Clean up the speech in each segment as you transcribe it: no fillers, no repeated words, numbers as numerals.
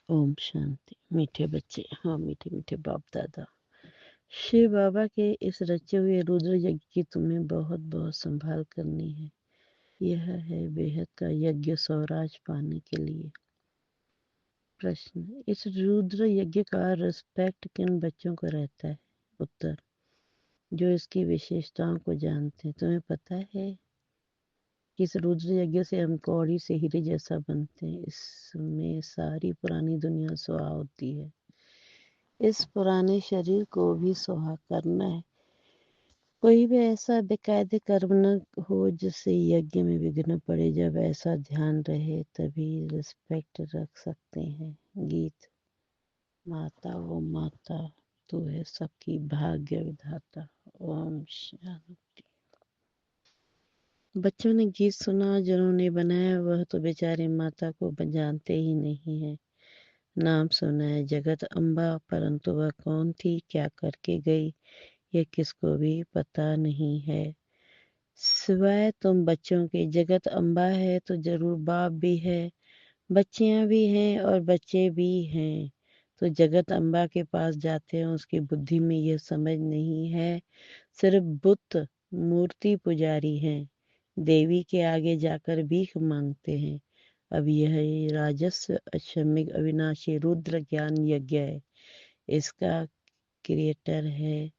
ओम शांति। मीठे बच्चे, हाँ मीठे मीठे बाप दादा। शिव बाबा के इस रचे हुए रुद्र यज्ञ की तुम्हें बहुत बहुत संभाल करनी है। यह है बेहद का यज्ञ स्वराज पाने के लिए। प्रश्न, इस रुद्र यज्ञ का रिस्पेक्ट किन बच्चों को रहता है? उत्तर, जो इसकी विशेषताओं को जानते हैं। तुम्हें पता है कि इस रुद्र यज्ञ से हम कौड़ी से हीरे जैसा बनते हैं। इसमें सारी पुरानी दुनिया सुहा होती है। इस पुराने शरीर को भी सुहा करना है। कोई भी ऐसा बेकायदे कर्म न हो जिससे यज्ञ में विघ्न पड़े। जब ऐसा ध्यान रहे तभी रिस्पेक्ट रख सकते हैं। गीत। माता वो माता, तू है सबकी भाग्य विधाता। ओम शांति। बच्चों ने गीत सुना, जिन्होंने बनाया वह तो बेचारे माता को जानते ही नहीं है। नाम सुना है जगत अम्बा, परंतु वह कौन थी, क्या करके गई, यह किसको भी पता नहीं है सिवाय तुम बच्चों के। जगत अम्बा है तो जरूर बाप भी है, बच्चियां भी हैं और बच्चे भी हैं। तो जगत अम्बा के पास जाते हैं। उसकी बुद्धि में यह समझ नहीं है, सिर्फ बुत मूर्ति पुजारी हैं। देवी के आगे जाकर भीख मांगते हैं। अब यह राजस्व अक्षमिक अविनाशी रुद्र ज्ञान यज्ञ है। इसका क्रिएटर है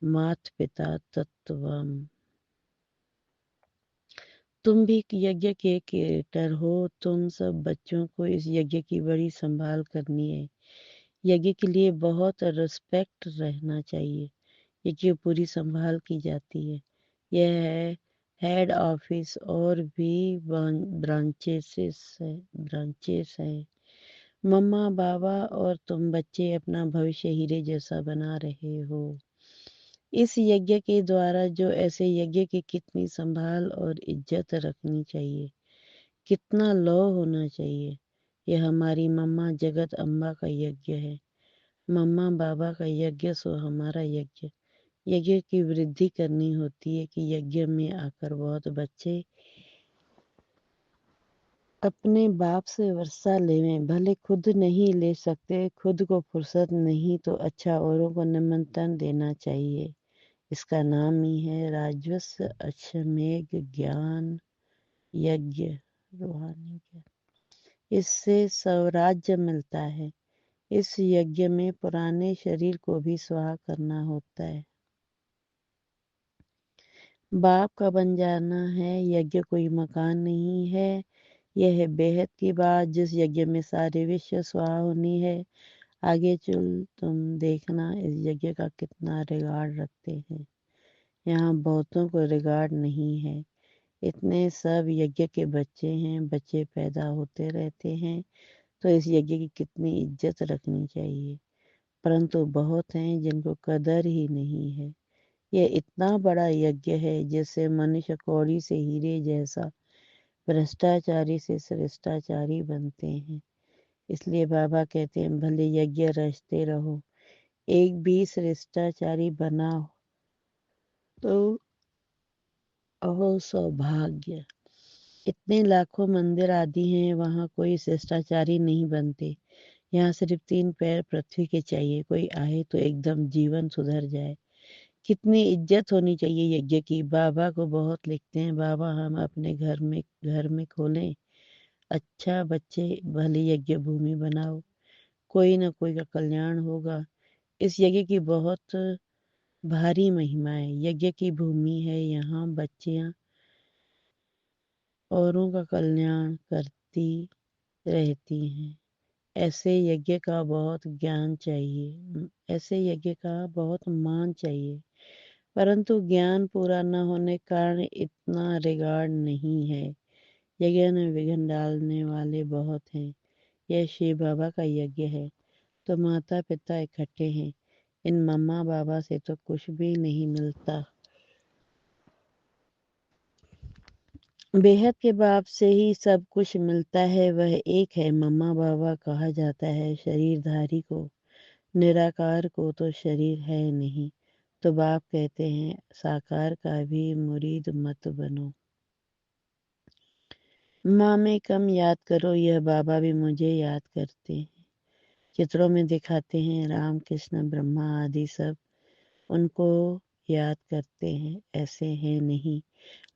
मात पिता तत्वम। तुम भी यज्ञ के क्रिएटर हो। तुम सब बच्चों को इस यज्ञ की बड़ी संभाल करनी है। यज्ञ के लिए बहुत रिस्पेक्ट रहना चाहिए। यज्ञ की पूरी संभाल की जाती है। यह है हेड ऑफिस और भी ब्रांचेस है। मम्मा बाबा और तुम बच्चे अपना भविष्य हीरे जैसा बना रहे हो। इस यज्ञ के द्वारा जो ऐसे यज्ञ की कितनी संभाल और इज्जत रखनी चाहिए, कितना लौ होना चाहिए। यह हमारी मम्मा जगत अम्बा का यज्ञ है। मम्मा बाबा का यज्ञ सो हमारा यज्ञ। यज्ञ की वृद्धि करनी होती है कि यज्ञ में आकर बहुत बच्चे अपने बाप से वर्षा लेवें। भले खुद नहीं ले सकते, खुद को फुर्सत नहीं तो अच्छा औरों को निमंत्रण देना चाहिए। इसका नाम ही है राजस्व अश्वमेध ज्ञान यज्ञ, रूहानी ज्ञान। इससे स्वराज्य मिलता है। इस यज्ञ में पुराने शरीर को भी स्वाहा करना होता है। बाप का बन जाना है। यज्ञ कोई मकान नहीं है। यह है बेहद की बात, जिस यज्ञ में सारे विश्व स्वाहा होनी है। आगे चल तुम देखना इस यज्ञ का कितना रिगार्ड रखते हैं। यहाँ बहुतों को रिगार्ड नहीं है। इतने सब यज्ञ के बच्चे हैं, बच्चे पैदा होते रहते हैं, तो इस यज्ञ की कितनी इज्जत रखनी चाहिए। परंतु बहुत हैं जिनको कदर ही नहीं है। यह इतना बड़ा यज्ञ है जिससे मनुष्य कौड़ी से हीरे जैसा, भ्रष्टाचारी से श्रेष्ठाचारी बनते हैं। इसलिए बाबा कहते हैं भले यज्ञ रचते रहो, एक भी श्रेष्ठाचारी बना तो अहो सौभाग्य। इतने लाखों मंदिर आदि हैं, वहाँ कोई शिष्टाचारी नहीं बनते। यहाँ सिर्फ 3 पैर पृथ्वी के चाहिए। कोई आए तो एकदम जीवन सुधर जाए। कितनी इज्जत होनी चाहिए यज्ञ की। बाबा को बहुत लिखते हैं, बाबा हम अपने घर में खोलें। अच्छा बच्चे, भले यज्ञ भूमि बनाओ, कोई न कोई का कल्याण होगा। इस यज्ञ की बहुत भारी महिमा है। यज्ञ की भूमि है, यहाँ बच्चियाँ औरों का कल्याण करती रहती हैं। ऐसे यज्ञ का बहुत ज्ञान चाहिए, ऐसे यज्ञ का बहुत मान चाहिए। परंतु ज्ञान पूरा न होने के कारण इतना रिगार्ड नहीं है। यज्ञ में विघ्न डालने वाले बहुत हैं। यह शिव बाबा का यज्ञ है, तो माता पिता इकट्ठे हैं। इन मम्मा बाबा से तो कुछ भी नहीं मिलता। बेहद के बाप से ही सब कुछ मिलता है। वह एक है। मम्मा बाबा कहा जाता है शरीरधारी को, निराकार को तो शरीर है नहीं। तो बाप कहते हैं साकार का भी मुरीद मत बनो। माँ में कम याद करो, यह बाबा भी मुझे याद करते हैं। चित्रों में दिखाते हैं राम कृष्ण ब्रह्मा आदि सब उनको याद करते हैं, ऐसे हैं नहीं।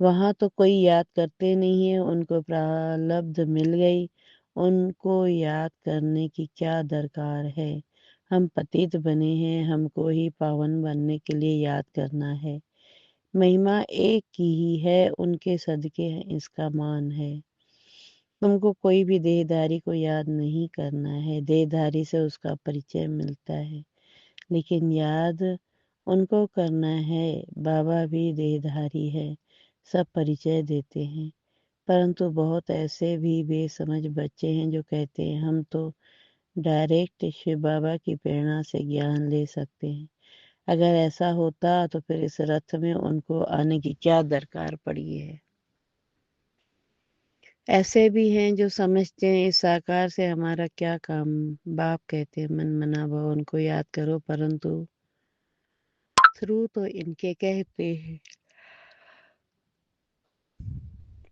वहाँ तो कोई याद करते नहीं है, उनको प्रारब्ध मिल गई, उनको याद करने की क्या दरकार है। हम पतित बने हैं, हमको ही पावन बनने के लिए याद करना है। महिमा एक की ही है, उनके सदके इसका मान है। तुमको कोई भी देहधारी को याद नहीं करना है, देहधारी से उसका परिचय मिलता है, लेकिन याद उनको करना है। बाबा भी देहधारी है, सब परिचय देते हैं, परंतु बहुत ऐसे भी बेसमझ बच्चे हैं जो कहते हैं हम तो डायरेक्ट शिव बाबा की प्रेरणा से ज्ञान ले सकते हैं। अगर ऐसा होता तो फिर इस रथ में उनको आने की क्या दरकार पड़ी है। ऐसे भी हैं जो समझते हैं इस साकार से हमारा क्या काम। बाप कहते हैं मन मना भव उनको याद करो, परंतु थ्रू तो इनके कहते हैं।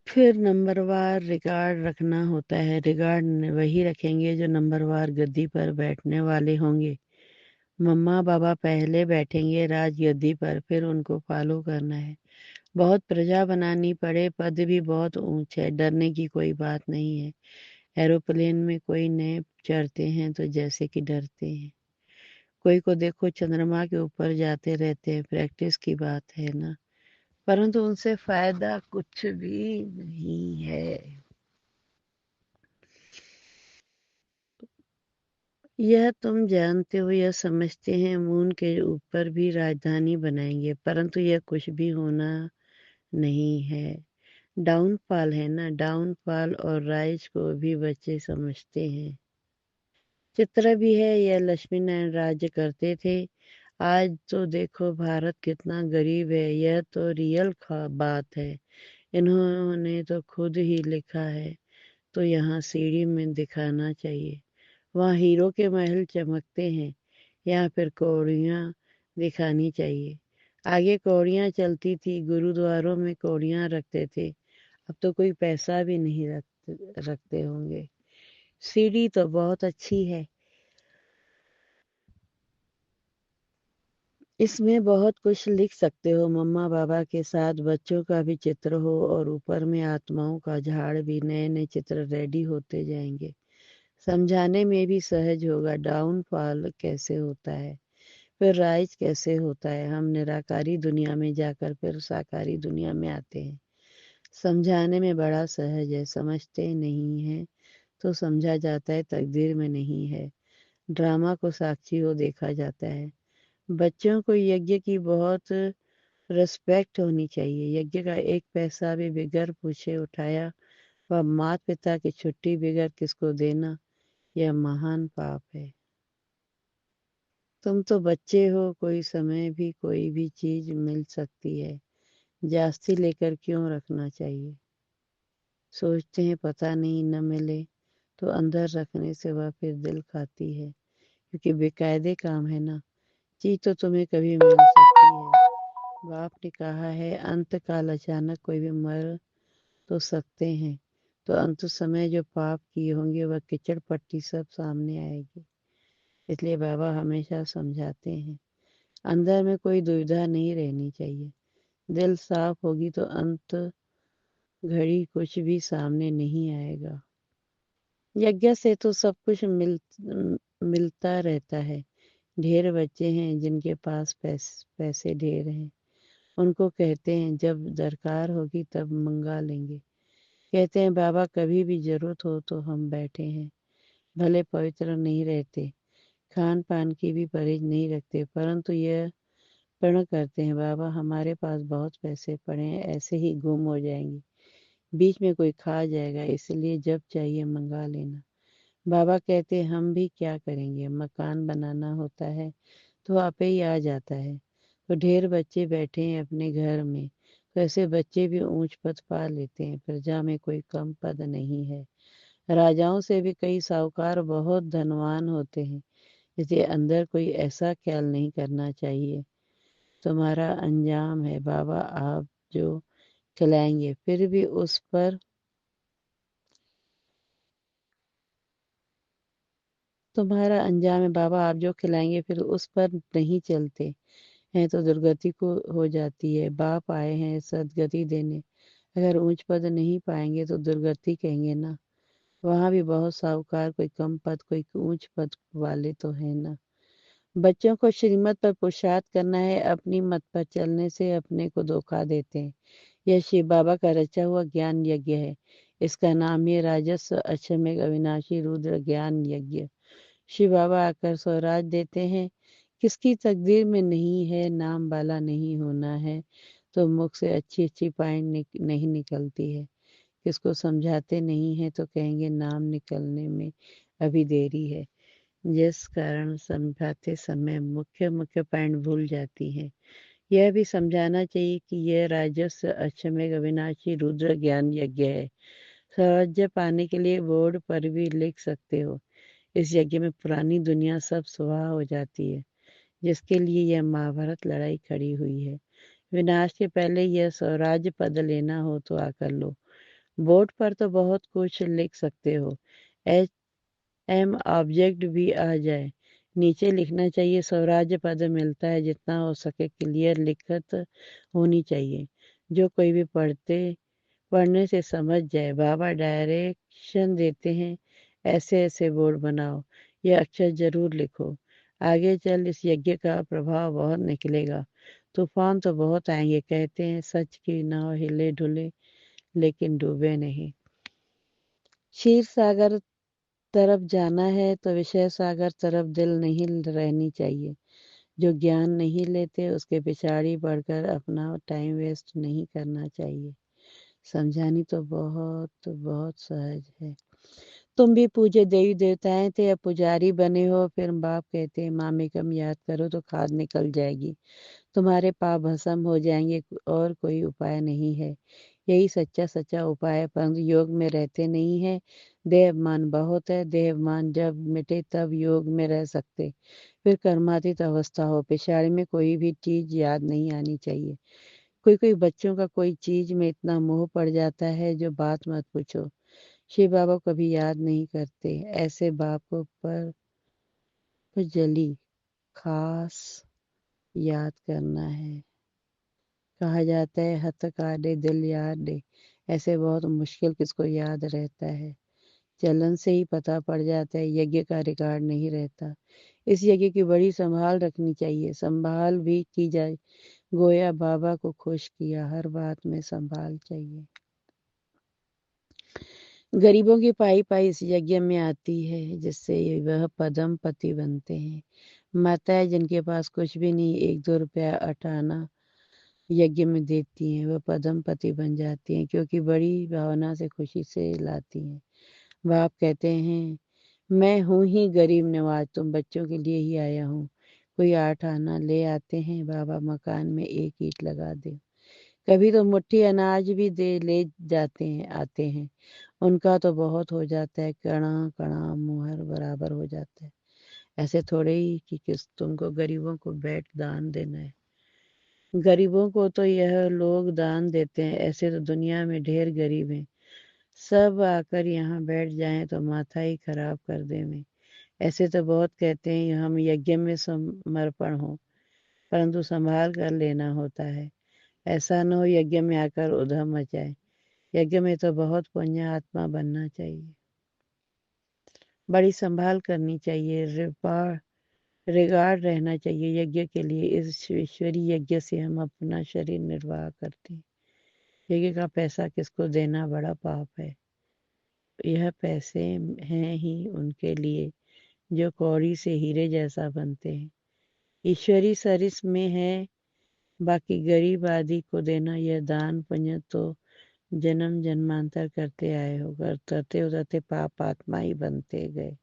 फिर नंबरवार रिकॉर्ड रखना होता है। रिकॉर्ड वही रखेंगे जो नंबरवार गद्दी पर बैठने वाले होंगे। मम्मा बाबा पहले बैठेंगे राज गद्दी पर, फिर उनको फॉलो करना है। बहुत प्रजा बनानी पड़े, पद भी बहुत ऊंच है, डरने की कोई बात नहीं है। एरोप्लेन में कोई नए चढ़ते हैं तो जैसे कि डरते हैं। कोई को देखो चंद्रमा के ऊपर जाते रहते हैं, प्रैक्टिस की बात है ना, परंतु उनसे फायदा कुछ भी नहीं है। यह तुम जानते हो, यह समझते हैं मून के ऊपर भी राजधानी बनाएंगे, परंतु यह कुछ भी होना नहीं है। डाउनफॉल है ना, डाउनफॉल और राइज को भी बच्चे समझते हैं। चित्र भी है, यह लक्ष्मी नारायण राज्य करते थे। आज तो देखो भारत कितना गरीब है, यह तो रियल बात है। इन्होंने तो खुद ही लिखा है, तो यहाँ सीढ़ी में दिखाना चाहिए। वहाँ हीरो के महल चमकते हैं, यहाँ फिर कौड़ियाँ दिखानी चाहिए। आगे कौड़ियाँ चलती थी, गुरुद्वारों में कौड़ियाँ रखते थे, अब तो कोई पैसा भी नहीं रखते होंगे। सीढ़ी तो बहुत अच्छी है, इसमें बहुत कुछ लिख सकते हो। मम्मा बाबा के साथ बच्चों का भी चित्र हो और ऊपर में आत्माओं का झाड़ भी, नए नए चित्र रेडी होते जाएंगे। समझाने में भी सहज होगा। डाउनफॉल कैसे होता है, फिर राइज कैसे होता है। हम निराकारी दुनिया में जाकर फिर साकारी दुनिया में आते हैं। समझाने में बड़ा सहज है, समझते नहीं है तो समझा जाता है तकदीर में नहीं है। ड्रामा को साक्षी हो देखा जाता है। बच्चों को यज्ञ की बहुत रिस्पेक्ट होनी चाहिए। यज्ञ का एक पैसा भी बिगर पूछे उठाया व माता पिता की छुट्टी बिगर किसको देना, यह महान पाप है। तुम तो बच्चे हो, कोई समय भी कोई भी चीज मिल सकती है, जास्ती लेकर क्यों रखना चाहिए। सोचते हैं पता नहीं न मिले, तो अंदर रखने से वह फिर दिल खाती है, क्योंकि बेकायदे काम है ना। चीज तो तुम्हें कभी मिल सकती है। बाप ने कहा है अंत काल अचानक कोई भी मर तो सकते हैं, तो अंत समय जो पाप किए होंगे वह कीचड़ पट्टी सब सामने आएगी। इसलिए बाबा हमेशा समझाते हैं अंदर में कोई दुविधा नहीं रहनी चाहिए। दिल साफ होगी तो अंत घड़ी कुछ भी सामने नहीं आएगा। यज्ञ से तो सब कुछ मिलता रहता है। ढेर बच्चे हैं जिनके पास पैसे ढेर हैं, उनको कहते हैं जब दरकार होगी तब मंगा लेंगे। कहते हैं बाबा कभी भी जरूरत हो तो हम बैठे हैं। भले पवित्र नहीं रहते, खान पान की भी परहेज नहीं रखते, परंतु यह प्रण करते हैं बाबा हमारे पास बहुत पैसे पड़े हैं, ऐसे ही गुम हो जाएंगे, बीच में कोई खा जाएगा, इसलिए जब चाहिए मंगा लेना। बाबा कहते हैं हम भी क्या करेंगे, मकान बनाना होता है तो आपे ही आ जाता है। तो ढेर बच्चे बैठे हैं अपने घर में, तो ऐसे बच्चे भी ऊंच पद पा लेते हैं। प्रजा में कोई कम पद नहीं है। राजाओं से भी कई साहूकार बहुत धनवान होते हैं, इसलिए अंदर कोई ऐसा ख्याल नहीं करना चाहिए तुम्हारा अंजाम है बाबा आप जो खिलाएंगे, फिर भी उस पर तुम्हारा अंजाम है बाबा, आप जो खिलाएंगे फिर उस पर नहीं चलते हैं तो दुर्गति को हो जाती है। बाप आए हैं सदगति देने, अगर ऊंच पद नहीं पाएंगे तो दुर्गति कहेंगे ना। वहां भी बहुत साहूकार, कोई कम पद कोई ऊंच पद वाले तो है ना। बच्चों को श्रीमत पर पुरुषार्थ करना है, अपनी मत पर चलने से अपने को धोखा देते हैं। यह शिव बाबा का रचा हुआ ज्ञान यज्ञ है। इसका नाम है राजस्व अश्वमेघ अविनाशी रुद्र ज्ञान यज्ञ। शिव बाबा आकर स्वराज देते हैं। किसकी तकदीर में नहीं है नाम वाला नहीं होना है, तो मुख से अच्छी अच्छी पॉइंट नहीं निकलती है। किसको समझाते नहीं है तो कहेंगे नाम निकलने में अभी देरी है, जिस कारण समझाते समय मुख्य मुख्य पॉइंट भूल जाती हैं। यह भी समझाना चाहिए कि यह राजस्व अश्वमेघ अविनाशी रुद्र ज्ञान यज्ञ है। स्वराज्य पाने के लिए बोर्ड पर भी लिख सकते हो। इस यज्ञ में पुरानी दुनिया सब स्वाहा हो जाती है, जिसके लिए यह महाभारत लड़ाई खड़ी हुई है। विनाश के पहले यह स्वराज्य पद लेना हो तो आकर लो। बोर्ड पर तो बहुत कुछ लिख सकते हो, एच एम ऑब्जेक्ट भी आ जाए। नीचे लिखना चाहिए स्वराज्य पद मिलता है, जितना हो सके क्लियर लिखत होनी चाहिए, जो कोई भी पढ़ने से समझ जाए। बाबा डायरेक्शन देते हैं, ऐसे ऐसे बोर्ड बनाओ, यह अक्षर जरूर लिखो। आगे चल इस यज्ञ का प्रभाव बहुत निकलेगा। तूफान तो बहुत आएंगे, कहते हैं सच की नाव हिले डुले लेकिन डूबे नहीं। क्षीर सागर तरफ जाना है तो विषय सागर तरफ दिल नहीं रहनी चाहिए। जो ज्ञान नहीं लेते उसके पिछाड़ी बढ़कर अपना टाइम वेस्ट नहीं करना चाहिए। समझानी तो बहुत बहुत सहज है। तुम भी पूजे देवी देवताएं थे, अब पुजारी बने हो। फिर बाप कहते हैं मामेकम याद करो तो खाद निकल जाएगी, तुम्हारे पाप भस्म हो जाएंगे और कोई उपाय नहीं है। यही सच्चा सच्चा उपाय है, परंतु योग में रहते नहीं है। देह अभिमान बहुत है, देह अभिमान जब मिटे तब योग में रह सकते। फिर कर्मातीत अवस्था हो, पिछाड़ी में कोई भी चीज याद नहीं आनी चाहिए। कोई कोई बच्चों का कोई चीज में इतना मोह पड़ जाता है जो बात मत पूछो। शिव बाबा कभी याद नहीं करते, ऐसे बाप को पर जली खास याद करना है। कहा जाता है हथ काटे दिल याद दे, ऐसे बहुत मुश्किल किसको याद रहता है। चलन से ही पता पड़ जाता है, यज्ञ का रिकॉर्ड नहीं रहता। इस यज्ञ की बड़ी संभाल रखनी चाहिए, संभाल भी की जाए। गोया बाबा को खुश किया, हर बात में संभाल चाहिए। गरीबों की पाई पाई इस यज्ञ में आती है, जिससे वह पदम पति बनते हैं। माताएं जिनके पास कुछ भी नहीं, 1-2 रुपया अटाना यज्ञ में देती हैं, वह पदम पति बन जाती हैं, क्योंकि बड़ी भावना से खुशी से लाती हैं। बाप कहते हैं मैं हूँ ही गरीब नवाज, तुम बच्चों के लिए ही आया हूँ। कोई 8 आना ले आते हैं, बाबा मकान में एक ईंट लगा दे। कभी तो मुट्ठी अनाज भी दे ले जाते हैं आते हैं, उनका तो बहुत हो जाता है, कणा कणा मुहर बराबर हो जाता है। ऐसे थोड़े ही कि किस तुमको गरीबों को बैठ दान देना है। गरीबों को तो यह लोग दान देते हैं, ऐसे तो दुनिया में ढेर गरीब हैं। सब आकर यहाँ बैठ जाएं तो माथा ही खराब कर दें। ऐसे तो बहुत कहते हैं हम यज्ञ में समर्पण हो, परंतु संभाल कर लेना होता है। ऐसा न हो यज्ञ में आकर उधम मचाए। यज्ञ में तो बहुत पुण्य आत्मा बनना चाहिए, बड़ी संभाल करनी चाहिए, रिगार्ड रहना चाहिए यज्ञ के लिए। इस ईश्वरीय यज्ञ से हम अपना शरीर निर्वाह करते हैं। यज्ञ का पैसा किसको देना बड़ा पाप है। यह पैसे हैं ही उनके लिए जो कौड़ी से हीरे जैसा बनते हैं। ईश्वरी सरिस में है, बाकी गरीब आदि को देना यह दान पुण्य तो जन्म जन्मांतर करते आए हो, करते उतरते पाप आत्मा ही बनते गए।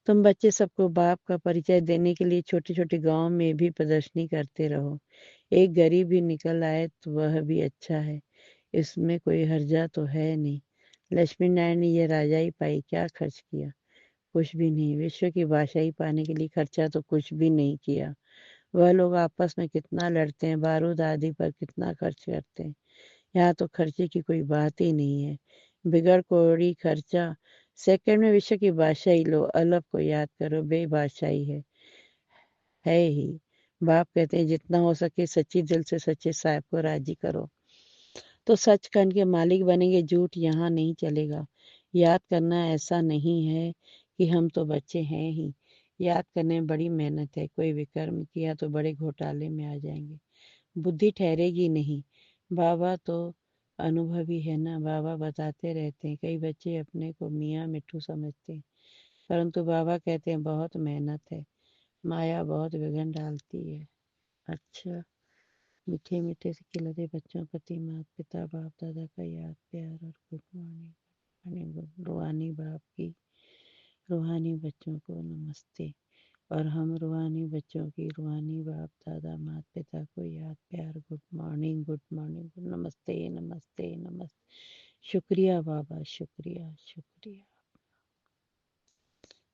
तुम बच्चे सबको बाप का परिचय देने के लिए छोटे छोटे गांव में भी प्रदर्शनी करते रहो। एक गरीब भी निकल आए तो वह भी अच्छा है, इसमें कोई हर्जा तो है नहीं। लक्ष्मी नारायण ने यह राजाई पाई, क्या खर्च किया? कुछ भी नहीं। विश्व की बादशाही पाने के लिए खर्चा तो कुछ भी नहीं किया। वह लोग आपस में कितना लड़ते हैं, बारूद आदि पर कितना खर्च करते हैं। यहाँ तो खर्चे की कोई बात ही नहीं है। बिगड़ कौड़ी खर्चा सेकंड में विश्व की बादशाही लो, अलब को याद करो, बेबादशाही है ही। बाप कहते हैं जितना हो सके सच्ची दिल से सच्चे साहब को राजी करो, तो सचखंड के मालिक बनेंगे। झूठ यहाँ नहीं चलेगा। याद करना ऐसा नहीं है कि हम तो बच्चे हैं ही। याद करने में बड़ी मेहनत है। कोई विकर्म किया तो बड़े घोटाले में आ जाएंगे, बुद्धि ठहरेगी नहीं। बाबा तो अनुभवी है ना, बाबा बताते रहते हैं। कई बच्चे अपने को मियाँ मिट्ठू समझते हैं, परंतु बाबा कहते हैं बहुत मेहनत है, माया बहुत विघ्न डालती है। अच्छा, मीठे मीठे से खिलते बच्चों प्रति माता पिता बाप दादा का याद प्यार और गुड मॉर्निंग। रूहानी बाप की रूहानी बच्चों को नमस्ते। और हम रूहानी बच्चों की रूहानी बाप दादा माता पिता को याद प्यार गुड मॉर्निंग नमस्ते नमस्ते नमस्ते। शुक्रिया बाबा, शुक्रिया शुक्रिया।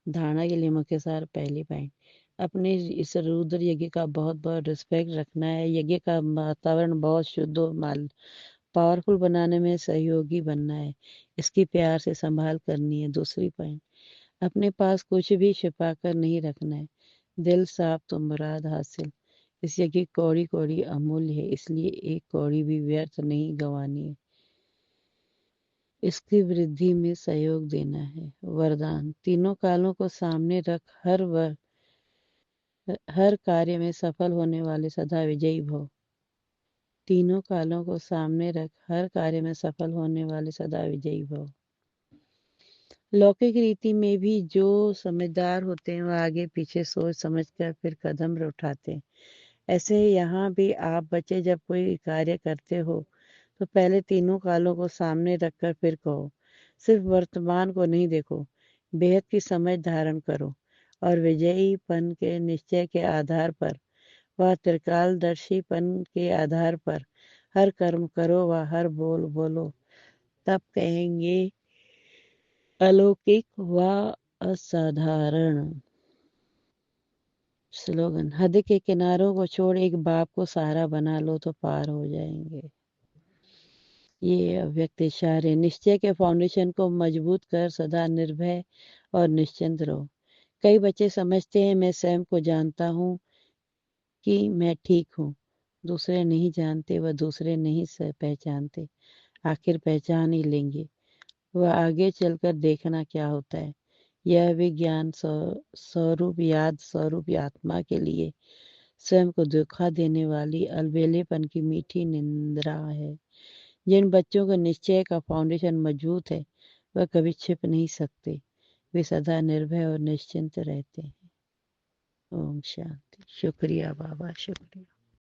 धारणा के लिए मुख्य सार पहली पॉइंट, अपने इस रुद्र यज्ञ का बहुत बहुत रिस्पेक्ट रखना है। यज्ञ का वातावरण बहुत शुद्ध और पावरफुल बनाने में सहयोगी बनना है। इसकी प्यार से संभाल करनी है। दूसरी पॉइंट, अपने पास कुछ भी छिपा कर नहीं रखना है। दिल साफ तो मुराद हासिल। इस यज्ञ की कौड़ी कौड़ी अमूल्य है, इसलिए एक कौड़ी भी व्यर्थ नहीं गंवानी है। इसकी वृद्धि में सहयोग देना है। वरदान, तीनों कालों को सामने रख हर कार्य में सफल होने वाले सदा विजयी भव। तीनों कालों को सामने रख हर कार्य में सफल होने वाले सदा विजयी भव। लौकिक रीति में भी जो समझदार होते हैं वह आगे पीछे सोच समझकर फिर कदम उठाते हैं। ऐसे ही यहाँ भी आप बच्चे जब कोई कार्य करते हो तो पहले तीनों कालों को सामने रखकर फिर कहो। सिर्फ वर्तमान को नहीं देखो, बेहद की समझ धारण करो और विजयीपन के निश्चय के आधार पर व त्रिकालदर्शीपन के आधार पर हर कर्म करो व हर बोल बोलो। तब कहेंगे अलौकिक व असाधारण। स्लोगन, हद के किनारों को छोड़ एक बाप को सहारा बना लो तो पार हो जाएंगे। ये अव्यक्त इशारे, निश्चय के फाउंडेशन को मजबूत कर सदा निर्भय और निश्चिंत रहो। कई बच्चे समझते हैं मैं स्वयं को जानता हूँ कि मैं ठीक हूँ। दूसरे नहीं जानते, वह दूसरे नहीं पहचानते। आखिर पहचान ही लेंगे। वह आगे चलकर देखना क्या होता है। यह विज्ञान स्वरूप याद स्वरूप आत्मा के लिए स्वयं को धोखा देने वाली अलबेलेपन की मीठी निंद्रा है। जिन बच्चों का निश्चय का फाउंडेशन मजबूत है वह कभी छिप नहीं सकते। वे सदा निर्भय और निश्चिंत रहते हैं। ओम शांति। शुक्रिया बाबा, शुक्रिया।